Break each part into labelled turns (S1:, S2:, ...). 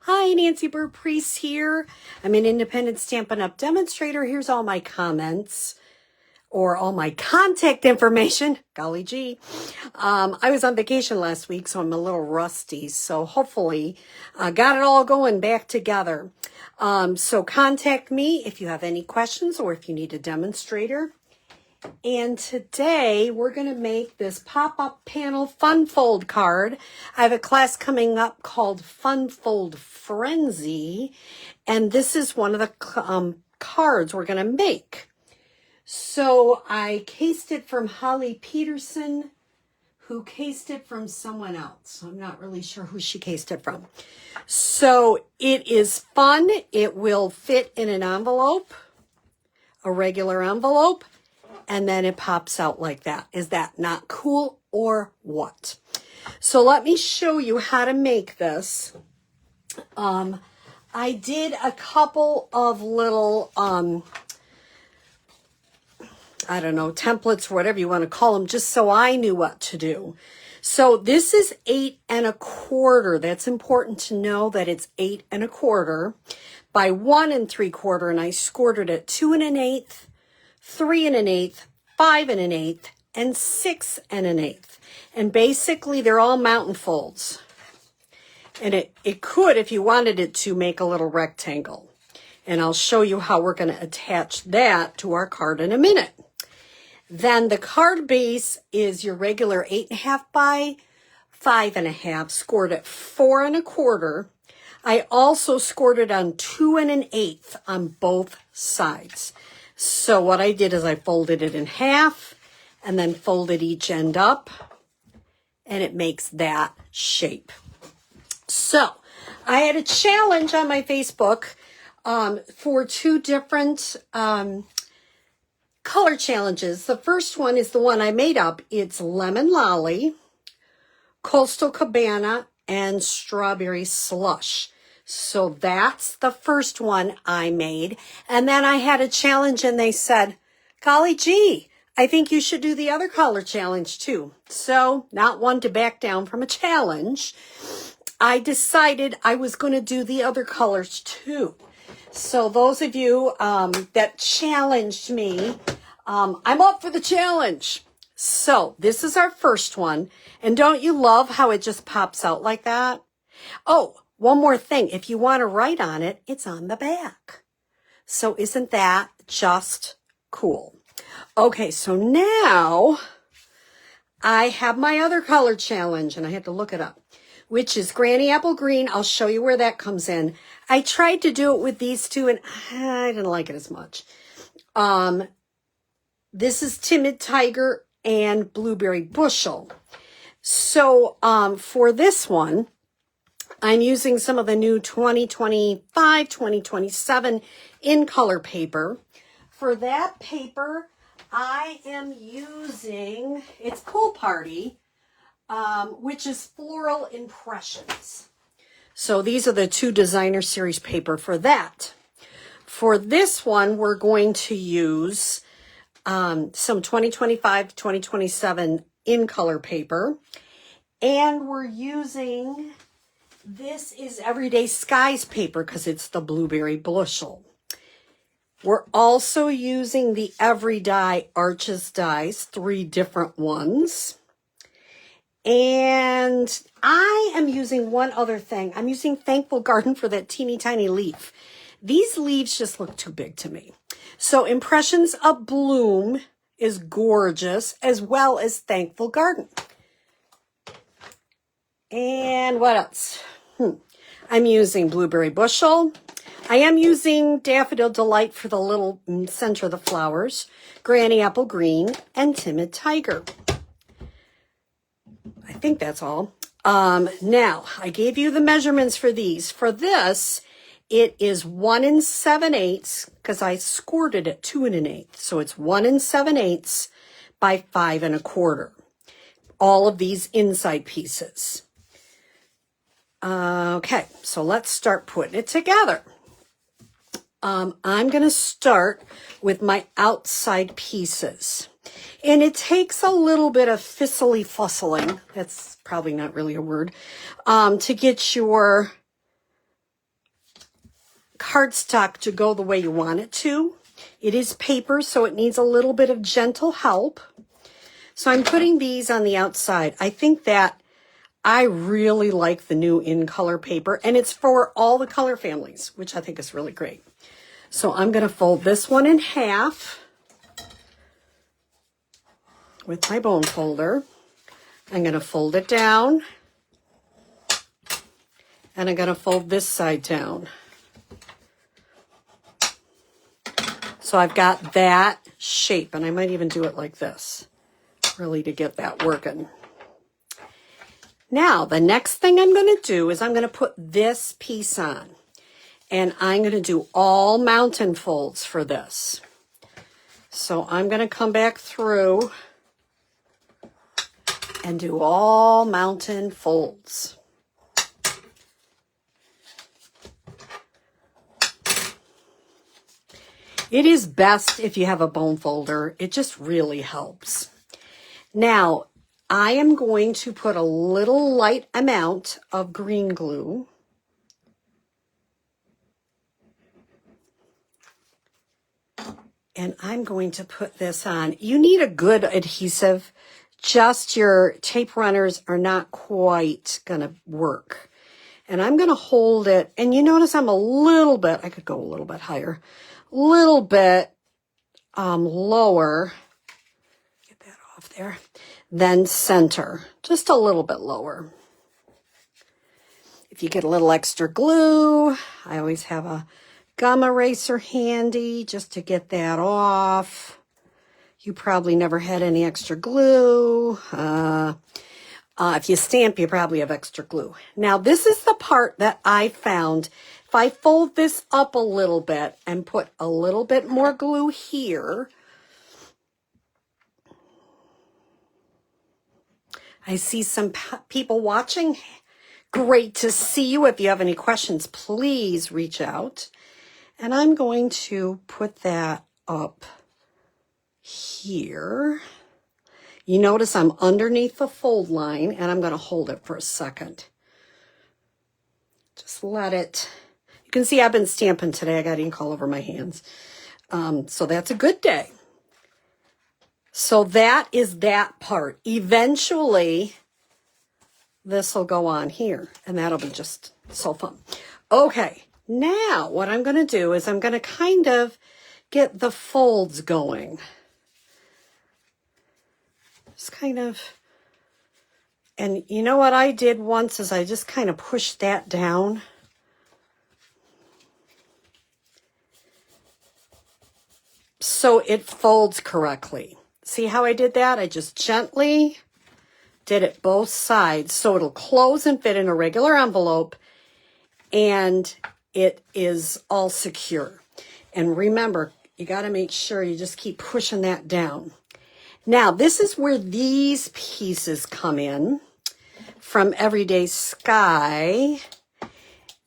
S1: Hi, Nancy Burt-Preece here. I'm an independent Stampin' Up! Demonstrator. Here's all my comments or all my contact information. Golly gee. I was on vacation last week, so I'm a little rusty. So hopefully got it all going back together. So contact me if you have any questions or if you need a demonstrator. And today we're going to make this pop-up panel fun fold card. I have a class coming up called Fun Fold Frenzy, and this is one of the cards we're going to make. So I cased it from Holly Pederson, who cased it from someone else. I'm not really sure who she cased it from. So it is fun. It will fit in an envelope, a regular envelope. And then it pops out like that. Is that not cool or what? So let me show you how to make this. I did a couple of little, I don't know, templates, whatever you want to call them, just so I knew what to do. So this is 8 1/4. That's important to know that it's 8 1/4 by 1 3/4, and I scored it at 2 1/8. 3 1/8, 5 1/8, and 6 1/8. And basically they're all mountain folds. And it could, if you wanted it to, make a little rectangle. And I'll show you how we're going to attach that to our card in a minute. Then the card base is your regular 8 1/2 by 5 1/2, scored at 4 1/4. I also scored it on 2 1/8 on both sides. So what I did is I folded it in half and then folded each end up, and it makes that shape. So I had a challenge on my Facebook for 2 different color challenges. The first one is the one I made up. It's Lemon Lolly, Coastal Cabana, and Strawberry Slush. So that's the first one I made. And then I had a challenge and they said, golly gee, I think you should do the other color challenge too. So not one to back down from a challenge. I decided I was going to do the other colors too. So those of you that challenged me, I'm up for the challenge. So this is our first one. And don't you love how it just pops out like that? Oh, one more thing, if you want to write on it, it's on the back. So isn't that just cool? Okay, so now I have my other color challenge, and I had to look it up, which is Granny Apple Green. I'll show you where that comes in. I tried to do it with these two, and I didn't like it as much. This is Timid Tiger and Blueberry Bushel. So for this one, I'm using some of the new 2025, 2027 in color paper. For that paper, I am using, it's Pool Party, which is Floral Impressions. So these are the 2 designer series paper for that. For this one, we're going to use some 2025, 2027 in color paper. And we're using... This is Everyday Skies paper because it's the Blueberry Bushel. We're also using the Everyday Arches dies, 3 different ones. And I am using one other thing. I'm using Thankful Garden for that teeny tiny leaf. These leaves just look too big to me. So Impressions of Bloom is gorgeous, as well as Thankful Garden. And what else? I'm using Blueberry Bushel. I am using Daffodil Delight for the little center of the flowers, Granny Apple Green, and Timid Tiger. I think that's all. Now, I gave you the measurements for these. For this, it is 1 7/8 because I scored it at 2 1/8. So it's 1 7/8 by 5 1/4. All of these inside pieces. Okay, so let's start putting it together. I'm going to start with my outside pieces. And it takes a little bit of fussling, that's probably not really a word, to get your cardstock to go the way you want it to. It is paper, so it needs a little bit of gentle help. So I'm putting these on the outside. I think that I really like the new In Color paper, and it's for all the color families, which I think is really great. So I'm going to fold this one in half with my bone folder. I'm going to fold it down, and I'm going to fold this side down. So I've got that shape, and I might even do it like this, really to get that working. Now, the next thing I'm going to do is I'm going to put this piece on, and I'm going to do all mountain folds for this. So I'm going to come back through and do all mountain folds. It is best if you have a bone folder. It just really helps. Now, I am going to put a little light amount of green glue. And I'm going to put this on. You need a good adhesive. Just your tape runners are not quite going to work. And I'm going to hold it. And you notice I'm a little bit, I could go a little bit higher, little bit lower. Get that off there. Then center, just a little bit lower. If you get a little extra glue, I always have a gum eraser handy just to get that off. You probably never had any extra glue. If you stamp, you probably have extra glue. Now, this is the part that I found. If I fold this up a little bit and put a little bit more glue here, I see some people watching. Great to see you. If you have any questions, please reach out. And I'm going to put that up here. You notice I'm underneath the fold line, and I'm going to hold it for a second. Just let it. You can see I've been stamping today. I got ink all over my hands. So that's a good day. So that is that part. Eventually, this will go on here, and that'll be just so fun. Okay, now what I'm going to do is I'm going to kind of get the folds going. Just kind of, and you know what I did once is I just kind of pushed that down. So it folds correctly. See how I did that? I just gently did it both sides so it'll close and fit in a regular envelope, and it is all secure. And remember, you got to make sure you just keep pushing that down. Now, this is where these pieces come in from Everyday Sky.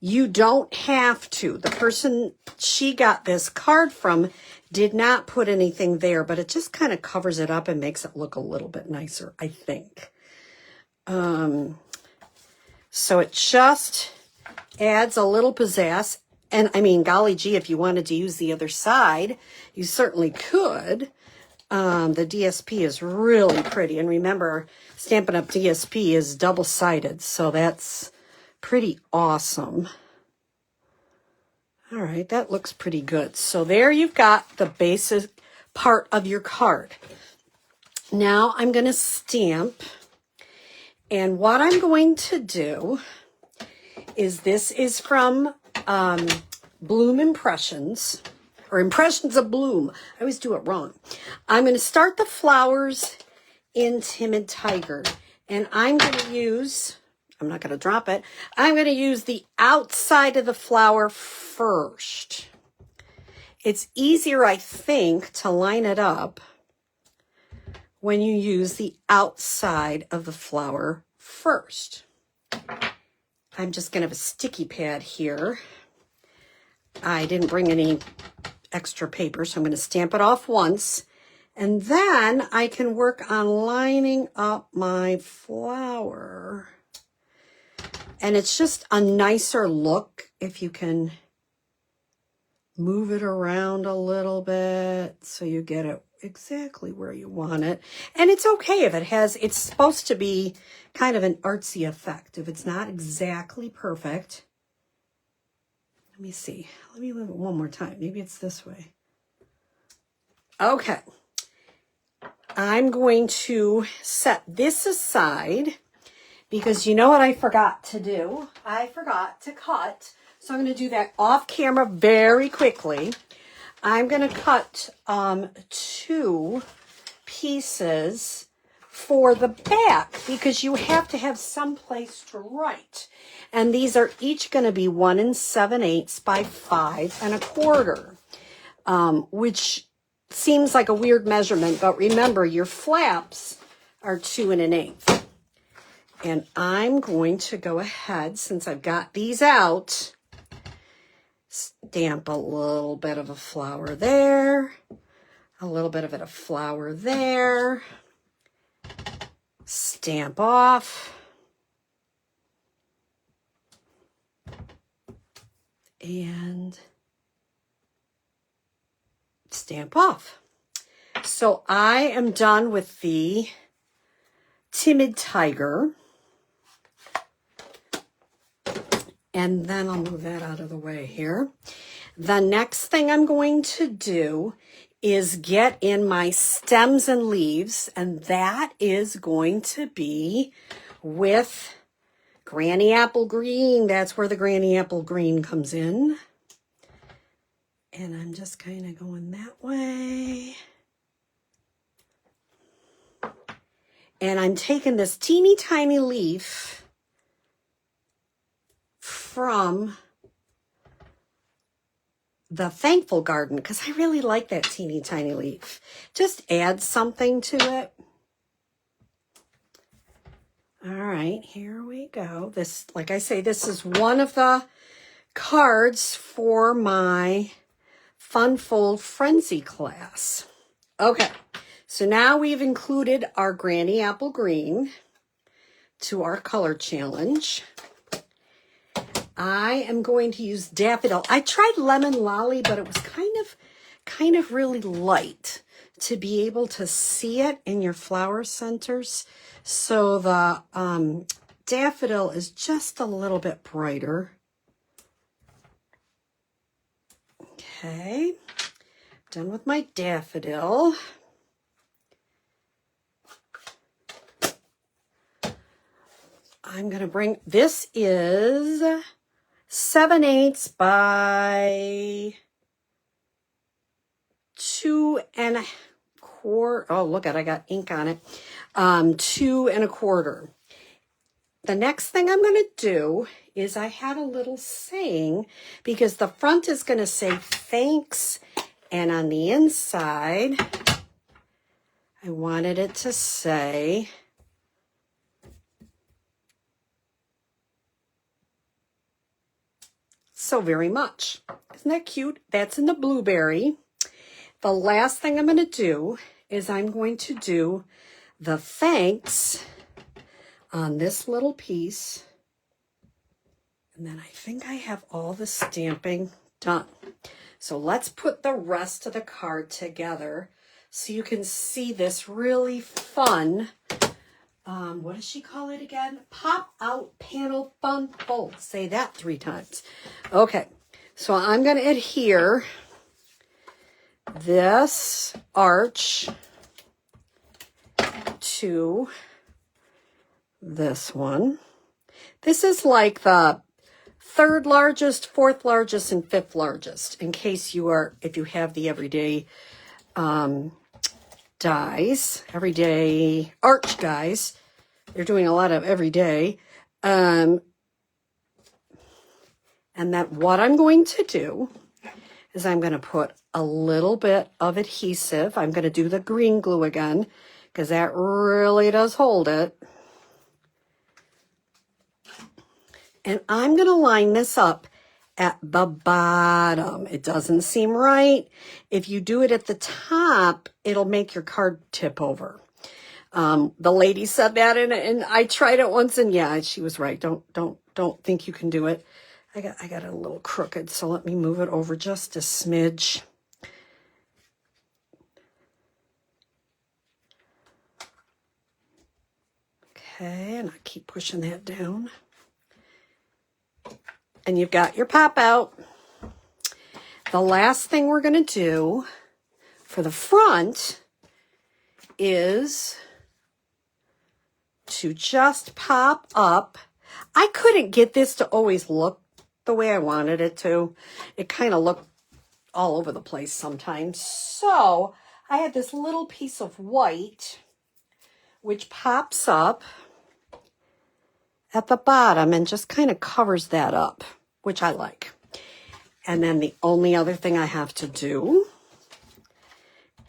S1: You don't have to. The person she got this card from did not put anything there, but it just kind of covers it up and makes it look a little bit nicer, I think. So it just adds a little pizzazz. And I mean, golly gee, if you wanted to use the other side, you certainly could. The DSP is really pretty. And remember, Stampin' Up! DSP is double-sided, so that's pretty awesome. All right, that looks pretty good. So there you've got the basic part of your card. Now I'm going to stamp. And what I'm going to do is, this is from Bloom Impressions, or Impressions of Bloom. I always do it wrong. I'm going to start the flowers in Timid Tiger. And I'm going to use, I'm not going to drop it, I'm going to use the outside of the flower first. It's easier, I think, to line it up when you use the outside of the flower first. I'm just going to have a sticky pad here. I didn't bring any extra paper, so I'm going to stamp it off once. And then I can work on lining up my flower. And it's just a nicer look if you can move it around a little bit so you get it exactly where you want it. And it's okay if it has, it's supposed to be kind of an artsy effect. If it's not exactly perfect, let me see. Let me move it one more time. Maybe it's this way. Okay. I'm going to set this aside because you know what I forgot to do? I forgot to cut. So I'm going to do that off camera very quickly. I'm going to cut 2 pieces for the back because you have to have some place to write. And these are each going to be 1 7/8 by 5 1/4, which seems like a weird measurement, but remember your flaps are 2 1/8. And I'm going to go ahead, since I've got these out, stamp a little bit of a flower there, a little bit of a flower there, stamp off, and stamp off. So I am done with the Timid Tiger. And then I'll move that out of the way here. The next thing I'm going to do is get in my stems and leaves, and that is going to be with Granny Apple Green. That's where the Granny Apple Green comes in. And I'm just kind of going that way. And I'm taking this teeny tiny leaf from the Thankful Garden because I really like that teeny tiny leaf. Just add something to it. All right, here we go. This, like I say, this is one of the cards for my Fun Fold Frenzy class. Okay, so now we've included our Granny Apple Green to our color challenge. I am going to use Daffodil. I tried Lemon Lolly, but it was kind of really light to be able to see it in your flower centers. So the Daffodil is just a little bit brighter. Okay, done with my Daffodil. I'm going to bring, this is 7/8 by 2 1/4. Oh, look at, I got ink on it. 2 1/4. The next thing I'm going to do is I had a little saying because the front is going to say thanks, and on the inside, I wanted it to say so very much. Isn't that cute? That's in the blueberry. The last thing I'm going to do is I'm going to do the thanks on this little piece. And then I think I have all the stamping done. So let's put the rest of the card together so you can see this really fun, what does she call it again? Pop out panel fun fold. Say that 3 times. Okay, so I'm going to adhere this arch to this one. This is like the 3rd largest, 4th largest, and 5th largest, in case you are, if you have the everyday dies, everyday arch dies. They're doing a lot of everyday. And that what I'm going to do is I'm going to put a little bit of adhesive. I'm going to do the green glue again because that really does hold it. And I'm going to line this up at the bottom. It doesn't seem right. If you do it at the top, it'll make your card tip over. The lady said that, and I tried it once, and yeah, she was right. Don't think you can do it I got it a little crooked, so let me move it over just a smidge. Okay, and I keep pushing that down. And you've got your pop out. The last thing we're going to do for the front is to just pop up. I couldn't get this to always look the way I wanted it to. It kind of looked all over the place sometimes. So I had this little piece of white which pops up at the bottom and just kind of covers that up, which I like. And then the only other thing I have to do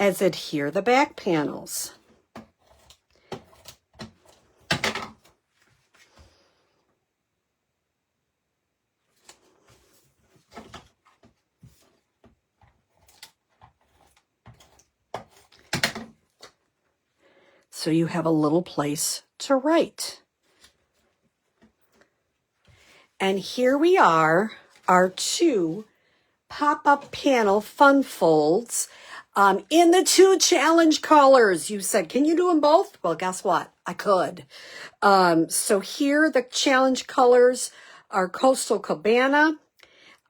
S1: is adhere the back panels. So you have a little place to write. And here we are, our two pop-up panel fun folds in the two challenge colors. You said, can you do them both? Well, guess what? I could. So here the challenge colors are Coastal Cabana,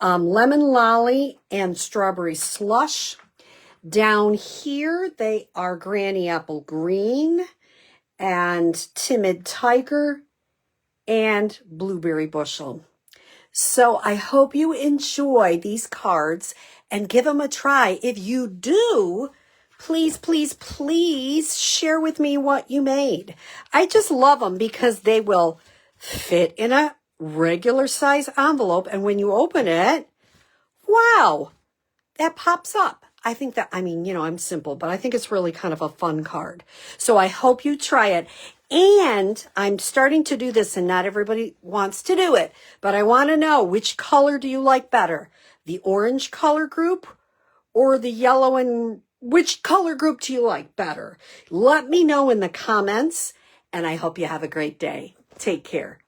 S1: Lemon Lolly, and Strawberry Slush. Down here, they are Granny Apple Green and Timid Tiger and Blueberry Bushel. So I hope you enjoy these cards and give them a try. If you do, please, please, please share with me what you made. I just love them because they will fit in a regular size envelope. And when you open it, wow, that pops up. I think that, I mean, you know, I'm simple, but I think it's really kind of a fun card. So I hope you try it. And I'm starting to do this, and not everybody wants to do it, but I want to know, which color do you like better? The orange color group or the yellow, and which color group do you like better? Let me know in the comments, and I hope you have a great day. Take care.